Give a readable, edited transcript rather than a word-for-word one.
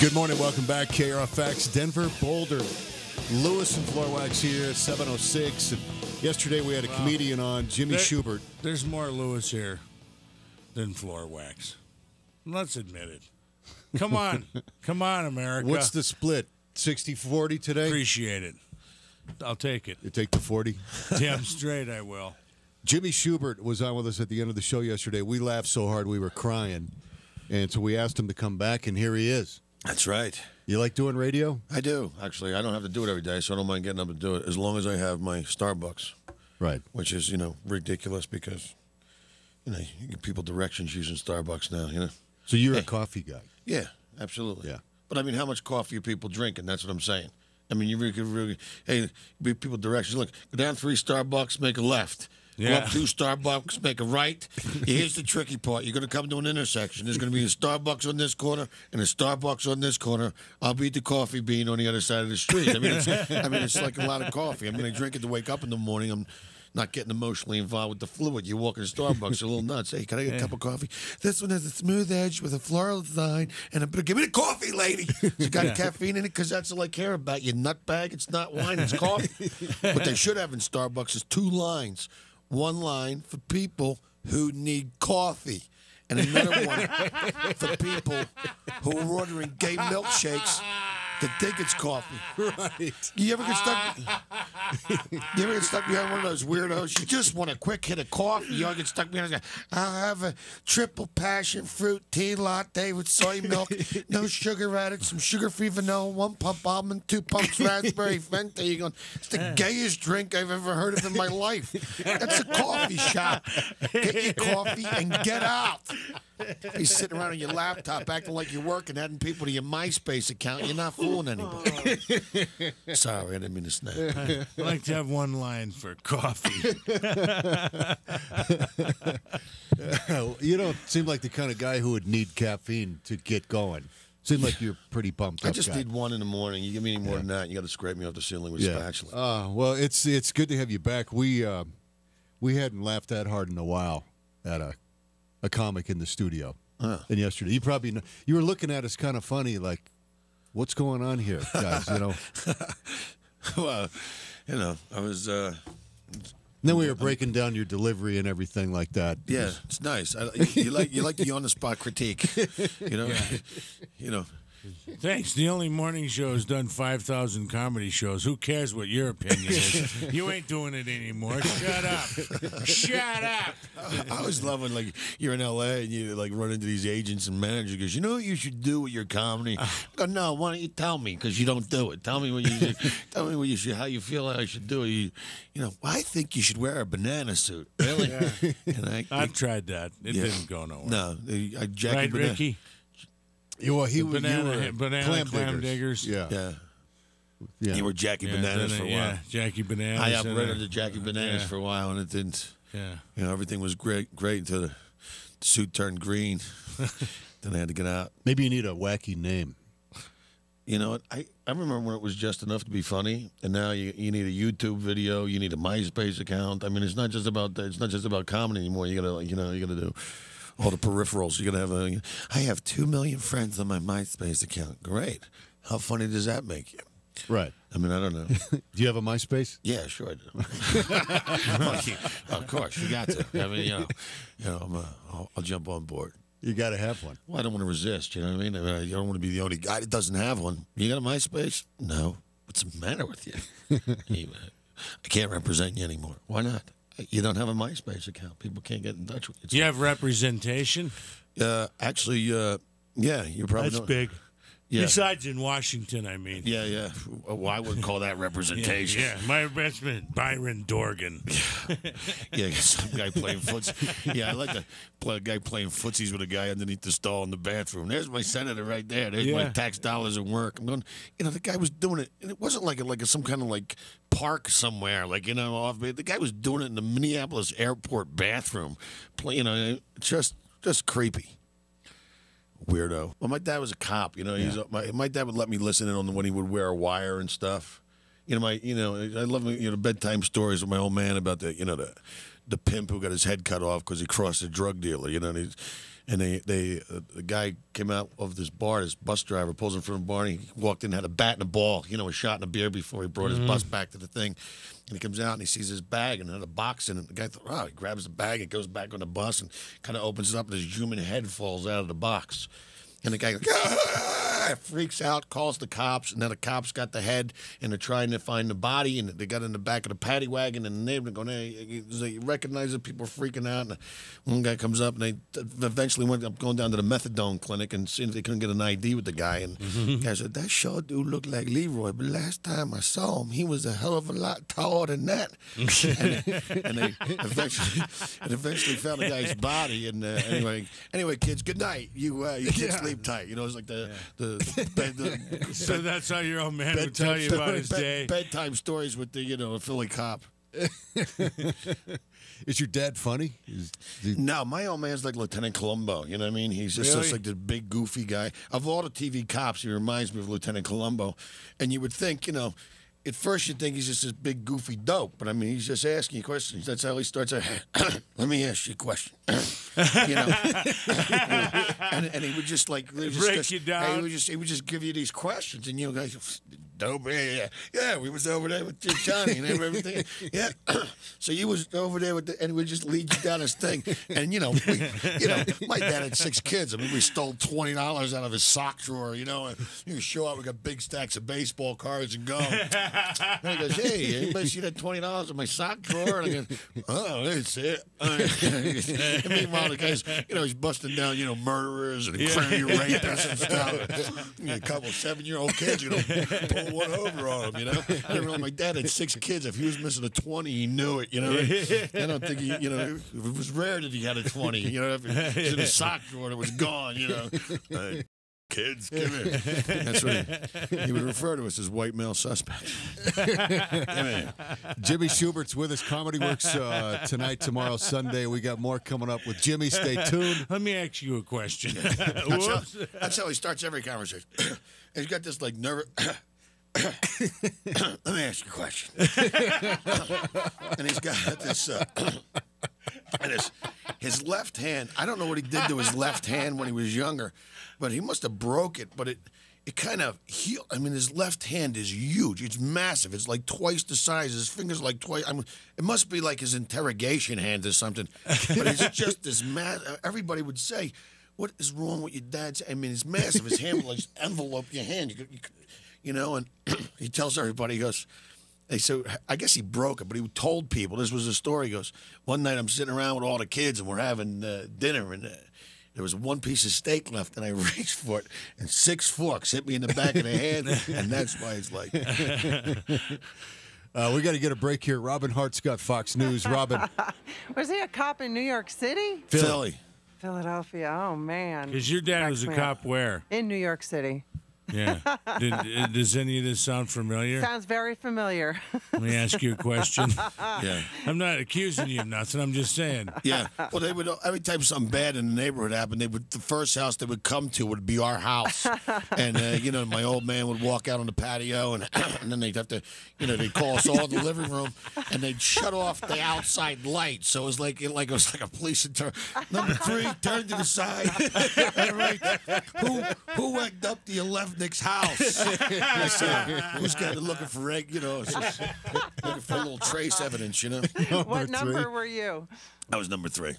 Good morning. Welcome back. KRFX, Denver, Boulder, Lewis and Floor Wax here, 706. And yesterday we had a comedian on, Jimmy Schubert. There's more Lewis here than Floor Wax. Let's admit it. Come on. Come on, America. What's the split? 60-40 today? Appreciate it. I'll take it. You take the 40? Damn straight I will. Jimmy Schubert was on with us at the end of the show yesterday. We laughed so hard we were crying. And so we asked him to come back, and here he is. That's right. You like doing radio? I do, actually. I don't have to do it every day, so I don't mind getting up and do it, as long as I have my Starbucks. Right. Which is, ridiculous because, you give people directions using Starbucks now, So you're a coffee guy? Yeah, absolutely. Yeah. But, I mean, how much coffee are people drinking? That's what I'm saying. I mean, you really, hey, give people directions. Look, go down 3 Starbucks, make a left. Yeah. Go up 2 Starbucks, make a right. Here's the tricky part. You're going to come to an intersection. There's going to be a Starbucks on this corner and a Starbucks on this corner. I'll be the coffee bean on the other side of the street. I mean, it's like a lot of coffee. I mean, I drink it to wake up in the morning. I'm not getting emotionally involved with the fluid. You walk into Starbucks, you're a little nuts. Hey, can I get a cup of coffee? This one has a smooth edge with a floral design, and give me the coffee, lady. You got caffeine in it because that's all I care about. You nutbag. It's not wine, it's coffee. What they should have in Starbucks is 2 lines. 1 line for people who need coffee, and another one for people who are ordering gay milkshakes that think it's coffee. Right. You ever get stuck? You ever get stuck behind one of those weirdos? You just want a quick hit of coffee. You all get stuck behind. I'll have a triple passion fruit tea latte with soy milk, no sugar added, some sugar-free vanilla, 1 pump almond, 2 pumps raspberry Fanta. You're going, it's the gayest drink I've ever heard of in my life. That's a coffee shop. Get your coffee and get out. You're sitting around on your laptop acting like you're working, adding people to your MySpace account. You're not fooling anybody. Sorry, I didn't mean to snap. I like to have 1 line for coffee. You don't seem like the kind of guy who would need caffeine to get going. Seem like you're pretty pumped up. I just need 1 in the morning. You give me any more than that, you got to scrape me off the ceiling with a spatula. Well, it's good to have you back. We hadn't laughed that hard in a while at a comic in the studio. And yesterday, you probably know, you were looking at us kind of funny, like, what's going on here, guys? Well, I was. Then we were breaking down your delivery and everything like that. Yeah, it's nice. You like the on the spot critique, Thanks. The only morning show has done 5,000 comedy shows. Who cares what your opinion is? You ain't doing it anymore. Shut up. Shut up. I always love when, like, you're in L.A. and you, like, run into these agents and managers. Goes, you know what you should do with your comedy? I go, no, why don't you tell me? Because you don't do it. Tell me what you should, tell me what you should, how you feel I should do it. I think you should wear a banana suit. Really? Yeah. And I've tried that. It didn't go nowhere. No. Right, Ricky? Well, he was banana clam diggers. Yeah. You were Jackie Bananas for a while. Yeah, Jackie Bananas. I operated the Jackie Bananas for a while, and it didn't. Yeah. Everything was great until the suit turned green. Then I had to get out. Maybe you need a wacky name. You know what? I remember when it was just enough to be funny, and now you need a YouTube video, you need a MySpace account. I mean, it's not just about comedy anymore. You gotta do all the peripherals. You gotta have I have 2 million friends on my MySpace account. Great. How funny does that make you? Right. I mean, I don't know. Do you have a MySpace? Yeah, sure I do. Of course, you got to. I mean, I'll jump on board. You got to have one. Well, I don't want to resist. You know what I mean? I don't want to be the only guy that doesn't have one. You got a MySpace? No. What's the matter with you? I can't represent you anymore. Why not? You don't have a MySpace account. People can't get in touch with you. Do you have representation? Actually, yeah. You probably That's don't. Big. Yeah. Besides in Washington, I mean. Yeah. Well, I wouldn't call that representation. Yeah. My best friend, Byron Dorgan. Yeah, some guy playing footsie. Yeah, I like to play a guy playing footsies with a guy underneath the stall in the bathroom. There's my senator right there. There's my tax dollars at work. I'm going, the guy was doing it, and it wasn't like some kind of like park somewhere, like, off. The guy was doing it in the Minneapolis airport bathroom. Just creepy. Weirdo. Well, my dad was a cop. My dad would let me listen in on when he would wear a wire and stuff. I love bedtime stories with my old man about the pimp who got his head cut off because he crossed a drug dealer. and the guy came out of this bar. This bus driver pulls in front of the bar, and he walked in, had a bat and a ball, you know, a shot and a beer before he brought his bus back to the thing. And he comes out and he sees his bag and had a box in it. The guy thought, oh, he grabs the bag, it goes back on the bus, and kind of opens it up, and his human head falls out of the box. And the guy goes, ah! Freaks out, calls the cops, and then the cops got the head, and they're trying to find the body, and they got in the back of the paddy wagon, and the neighbor going, hey, they recognize it, people are freaking out, and one guy comes up, and they eventually went up going down to the methadone clinic and seeing if they couldn't get an ID with the guy, and the guy said, that sure do look like Leroy, but last time I saw him, he was a hell of a lot taller than that. and they eventually found the guy's body, and anyway, kids, good night. You kids sleep tight. You know, it's like so that's how your old man would tell you about his day. Bedtime stories with the Philly cop. Is your dad funny? No, my old man's like Lieutenant Columbo. You know what I mean? He's just like this big, goofy guy. Of all the TV cops, he reminds me of Lieutenant Columbo. And you would think, at first you'd think he's just this big, goofy dope. But, I mean, he's just asking you questions. That's how he starts. Let me ask you a question. and he would just like break you down. He would just give you these questions, and guys, dope, yeah, we was over there with Johnny and everything, yeah. So you was over there and we just lead you down this thing, and my dad had 6 kids. I mean, we stole $20 out of his sock drawer, and you show up, we got big stacks of baseball cards and go. And he goes, hey, anybody see that $20 in my sock drawer? And I go, oh, that's it. And meanwhile, the guy's, he's busting down, murderers and crime rapists and stuff. A couple of 7-year-old kids, pull one over on him, I didn't realize my dad had 6 kids. If he was missing a 20, he knew it, I don't think it was rare that he had a 20, if it was in his sock drawer, it was gone, Kids, come here. That's what he would refer to us as white male suspects. Come here. Jimmy Schubert's with us. Comedy Works tonight, tomorrow, Sunday. We got more coming up with Jimmy. Stay tuned. Let me ask you a question. That's how he starts every conversation. He's got this like nervous. Let me ask you a question. And he's got this. And his left hand, I don't know what he did to his left hand when he was younger, but he must have broke it, but it kind of healed. I mean, his left hand is huge. It's massive. It's like twice the size. His fingers like twice. I mean, it must be like his interrogation hand or something. But it's just this massive. Everybody would say, what is wrong with your dad's? I mean, it's massive. His hand will like envelope your hand. And he tells everybody, he goes, so I guess he broke it, but he told people, this was a story, he goes, one night I'm sitting around with all the kids and we're having dinner, and there was one piece of steak left, and I reached for it, and 6 forks hit me in the back of the head, and that's why it's like. We got to get a break here. Robin Hart's got Fox News. Robin. Was he a cop in New York City? Philly. Philadelphia. Oh, man. Because your dad was a cop where? In New York City. Yeah. Does any of this sound familiar? Sounds very familiar. Let me ask you a question. Yeah. I'm not accusing you of nothing. I'm just saying. Yeah. Well, they would every time something bad in the neighborhood happened, the first house they would come to would be our house, and my old man would walk out on the patio, and then they'd have to, they'd call us all in the living room, and they'd shut off the outside light, so it was like a police inter. Number 3, turn to the side. Right. Who egged up the 11th house? Who's kind of looking for looking for a little trace evidence, What number were you? I was number 3.